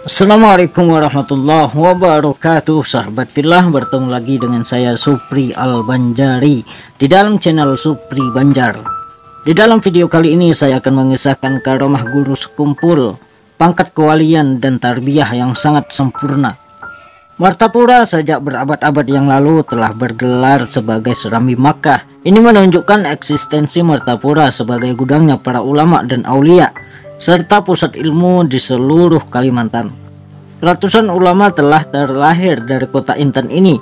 Assalamualaikum warahmatullahi wabarakatuh. Sahabat fillah, bertemu lagi dengan saya Supri Al-Banjari di dalam channel Supri Banjar. Di dalam video kali ini saya akan mengisahkan karamah guru sekumpul, pangkat kewalian dan tarbiyah yang sangat sempurna. Martapura sejak berabad-abad yang lalu telah bergelar sebagai Serambi Makkah. Ini menunjukkan eksistensi Martapura sebagai gudangnya para ulama dan aulia serta pusat ilmu di seluruh Kalimantan. Ratusan ulama telah terlahir dari kota Intan ini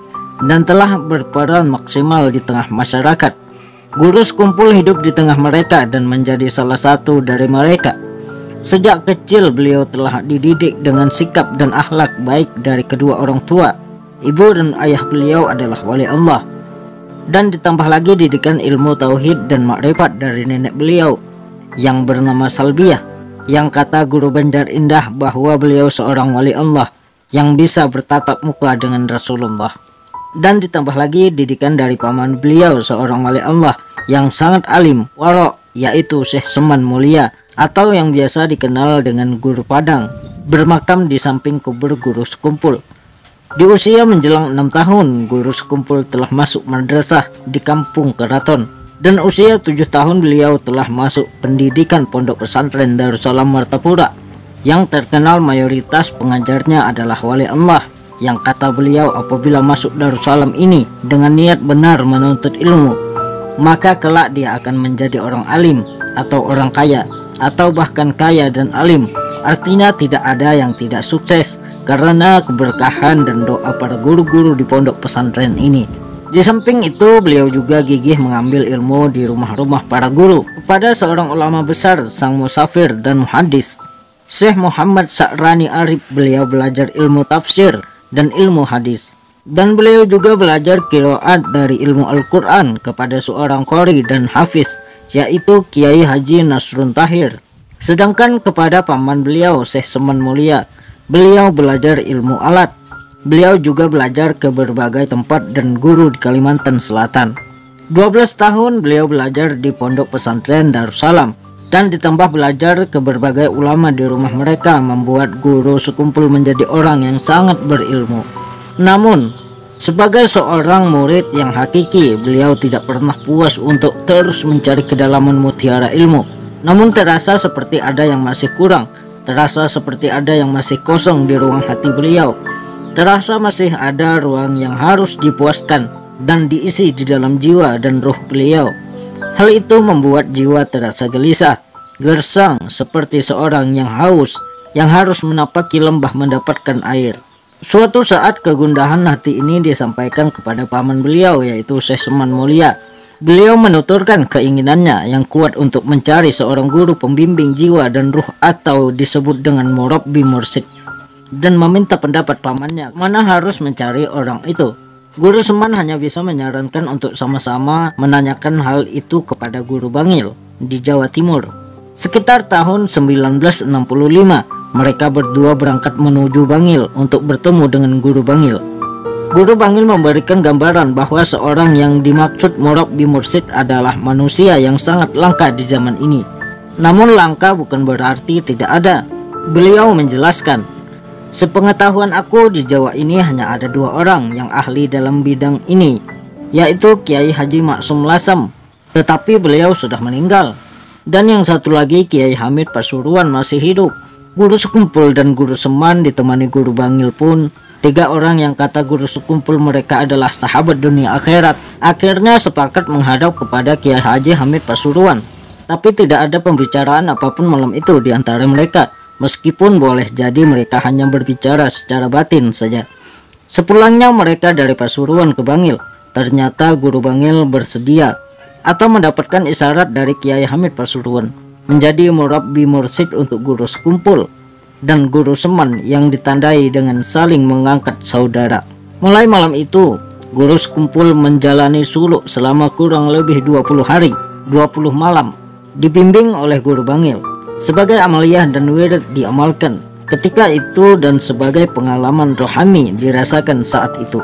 dan telah berperan maksimal di tengah masyarakat. Guru sekumpul hidup di tengah mereka dan menjadi salah satu dari mereka. Sejak kecil beliau telah dididik dengan sikap dan akhlak baik dari kedua orang tua. Ibu dan ayah beliau adalah wali Allah, dan ditambah lagi didikan ilmu tauhid dan makrifat dari nenek beliau yang bernama Salbiyah, yang kata Guru Banjar Indah bahwa beliau seorang wali Allah yang bisa bertatap muka dengan Rasulullah. Dan ditambah lagi didikan dari paman beliau seorang wali Allah yang sangat alim warok, yaitu Syekh Seman Mulia atau yang biasa dikenal dengan Guru Padang, bermakam di samping kubur guru sekumpul. Di usia menjelang 6 tahun, guru sekumpul telah masuk madrasah di kampung Keraton. Dan usia 7 tahun beliau telah masuk pendidikan pondok pesantren Darussalam Martapura, yang terkenal mayoritas pengajarnya adalah wali Allah, yang kata beliau apabila masuk Darussalam ini dengan niat benar menuntut ilmu, maka kelak dia akan menjadi orang alim atau orang kaya, atau bahkan kaya dan alim. Artinya tidak ada yang tidak sukses karena keberkahan dan doa para guru-guru di pondok pesantren ini. Di samping itu beliau juga gigih mengambil ilmu di rumah-rumah para guru kepada seorang ulama besar, sang musafir dan muhaddis, Syekh Muhammad Sa'rani Arif. Beliau belajar ilmu tafsir dan ilmu hadis, dan beliau juga belajar qiraat dari ilmu Al-Quran kepada seorang qori dan hafiz, yaitu Kiai Haji Nasrun Tahir. Sedangkan kepada paman beliau Syekh Seman Mulia, beliau belajar ilmu alat. Beliau juga belajar ke berbagai tempat dan guru di Kalimantan Selatan. 12 tahun beliau belajar di pondok pesantren Darussalam, dan ditambah belajar ke berbagai ulama di rumah mereka membuat guru sekumpul menjadi orang yang sangat berilmu. Namun, sebagai seorang murid yang hakiki, beliau tidak pernah puas untuk terus mencari kedalaman mutiara ilmu. Namun terasa seperti ada yang masih kurang, terasa seperti ada yang masih kosong di ruang hati beliau. Terasa masih ada ruang yang harus dipuaskan dan diisi di dalam jiwa dan ruh beliau. Hal itu membuat jiwa terasa gelisah, gersang seperti seorang yang haus yang harus menapaki lembah mendapatkan air. Suatu saat kegundahan hati ini disampaikan kepada paman beliau, yaitu Syekh Seman Mulia. Beliau menuturkan keinginannya yang kuat untuk mencari seorang guru pembimbing jiwa dan ruh atau disebut dengan murabbi mursyid, dan meminta pendapat pamannya mana harus mencari orang itu. Guru Seman hanya bisa menyarankan untuk sama-sama menanyakan hal itu kepada Guru Bangil di Jawa Timur. Sekitar tahun 1965, mereka berdua berangkat menuju Bangil untuk bertemu dengan Guru Bangil. Guru Bangil memberikan gambaran bahwa seorang yang dimaksud murabbi mursyid adalah manusia yang sangat langka di zaman ini. Namun langka bukan berarti tidak ada. Beliau menjelaskan, sepengetahuan aku di Jawa ini hanya ada 2 orang yang ahli dalam bidang ini, yaitu Kiai Haji Maksum Lasem, tetapi beliau sudah meninggal, dan yang satu lagi Kiai Hamid Pasuruan masih hidup. Guru sekumpul dan Guru Seman ditemani Guru Bangil pun, 3 orang yang kata guru sekumpul mereka adalah sahabat dunia akhirat, akhirnya sepakat menghadap kepada Kiai Haji Hamid Pasuruan. Tapi tidak ada pembicaraan apapun malam itu di antara mereka, meskipun boleh jadi mereka hanya berbicara secara batin saja. Sepulangnya mereka dari Pasuruan ke Bangil, ternyata Guru Bangil bersedia atau mendapatkan isyarat dari Kiai Hamid Pasuruan menjadi murabbi mursyid untuk guru sekumpul dan Guru Seman yang ditandai dengan saling mengangkat saudara. Mulai malam itu, guru sekumpul menjalani suluk selama kurang lebih 20 hari, 20 malam, dibimbing oleh Guru Bangil. Sebagai amaliyah dan wirid diamalkan ketika itu dan sebagai pengalaman rohani dirasakan saat itu.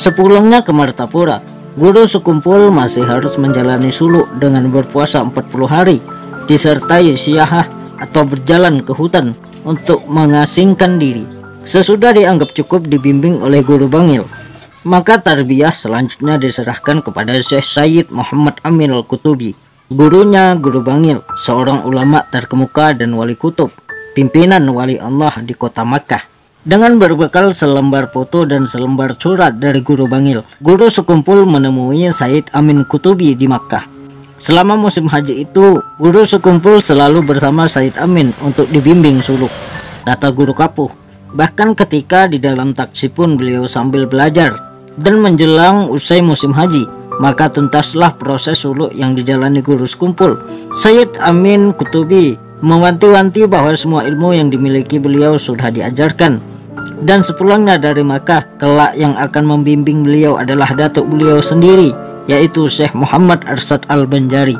Sepulangnya ke Martapura, Guru sekumpul masih harus menjalani suluk dengan berpuasa 40 hari, disertai siyahah atau berjalan ke hutan untuk mengasingkan diri. Sesudah dianggap cukup dibimbing oleh guru bangil, maka tarbiyah selanjutnya diserahkan kepada Syekh Sayyid Muhammad Amin Al-Qutubi. Gurunya guru bangil, seorang ulama terkemuka dan wali kutub, pimpinan wali Allah di kota Makkah. Dengan berbekal selembar foto dan selembar surat dari guru bangil, guru sekumpul menemui Sayyid Amin Qutubi di Makkah. Selama musim haji itu, guru sekumpul selalu bersama Sayyid Amin untuk dibimbing suluk, kata guru kapuh. Bahkan ketika di dalam taksi pun beliau sambil belajar. Dan menjelang usai musim haji, maka tuntaslah proses suluk yang dijalani guru sekumpul. Sayyid Amin Qutubi mewanti-wanti bahwa semua ilmu yang dimiliki beliau sudah diajarkan. Dan sepulangnya dari Makkah, kelak yang akan membimbing beliau adalah datuk beliau sendiri, yaitu Syekh Muhammad Arsyad Al-Banjari.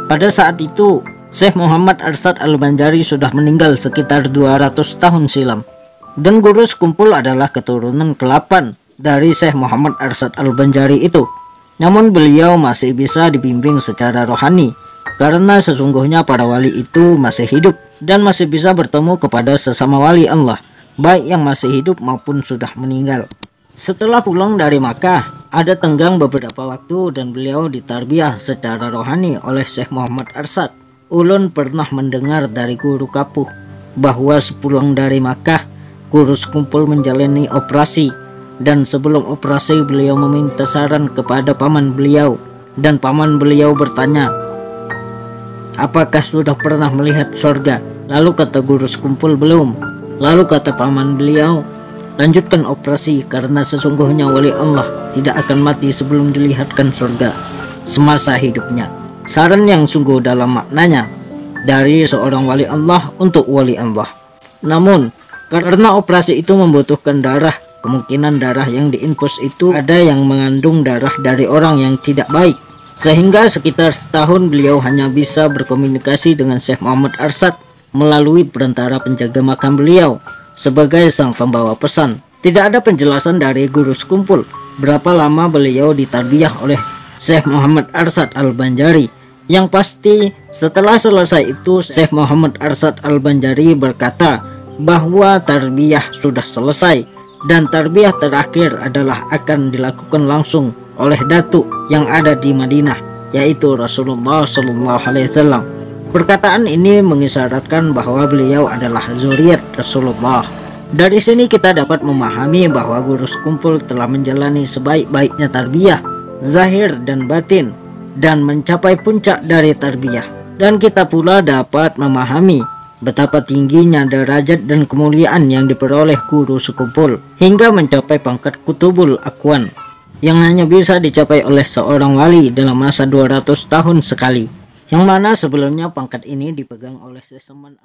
Pada saat itu, Syekh Muhammad Arsyad Al-Banjari sudah meninggal sekitar 200 tahun silam. Dan guru sekumpul adalah keturunan ke-8 dari Syekh Muhammad Arsyad Al-Banjari itu. Namun beliau masih bisa dibimbing secara rohani, karena sesungguhnya para wali itu masih hidup dan masih bisa bertemu kepada sesama wali Allah, baik yang masih hidup maupun sudah meninggal. Setelah pulang dari Makkah, ada tenggang beberapa waktu dan beliau ditarbiyah secara rohani oleh Syekh Muhammad Arsyad. Ulun pernah mendengar dari guru kapuh bahwa sepulang dari Makkah, guru sekumpul menjalani operasi. Dan sebelum operasi beliau meminta saran kepada paman beliau, dan paman beliau bertanya, apakah sudah pernah melihat surga? Lalu kata guru sekumpul, belum. Lalu kata paman beliau, lanjutkan operasi karena sesungguhnya wali Allah tidak akan mati sebelum dilihatkan surga semasa hidupnya. Saran yang sungguh dalam maknanya, dari seorang wali Allah untuk wali Allah. Namun karena operasi itu membutuhkan darah, kemungkinan darah yang diinfus itu ada yang mengandung darah dari orang yang tidak baik, sehingga sekitar setahun beliau hanya bisa berkomunikasi dengan Syekh Muhammad Arsyad melalui perantara penjaga makam beliau sebagai sang pembawa pesan. Tidak ada penjelasan dari guru sekumpul berapa lama beliau ditarbiyah oleh Syekh Muhammad Arsyad Al-Banjari. Yang pasti setelah selesai itu Syekh Muhammad Arsyad Al-Banjari berkata bahwa tarbiyah sudah selesai, dan tarbiyah terakhir adalah akan dilakukan langsung oleh datuk yang ada di Madinah, yaitu Rasulullah SAW. Perkataan ini mengisyaratkan bahwa beliau adalah zuriat Rasulullah. Dari sini kita dapat memahami bahwa guru sekumpul telah menjalani sebaik-baiknya tarbiyah zahir dan batin dan mencapai puncak dari tarbiyah. Dan kita pula dapat memahami betapa tingginya derajat dan kemuliaan yang diperoleh guru sekumpul hingga mencapai pangkat kutubul akwan yang hanya bisa dicapai oleh seorang wali dalam masa 200 tahun sekali, yang mana sebelumnya pangkat ini dipegang oleh seseman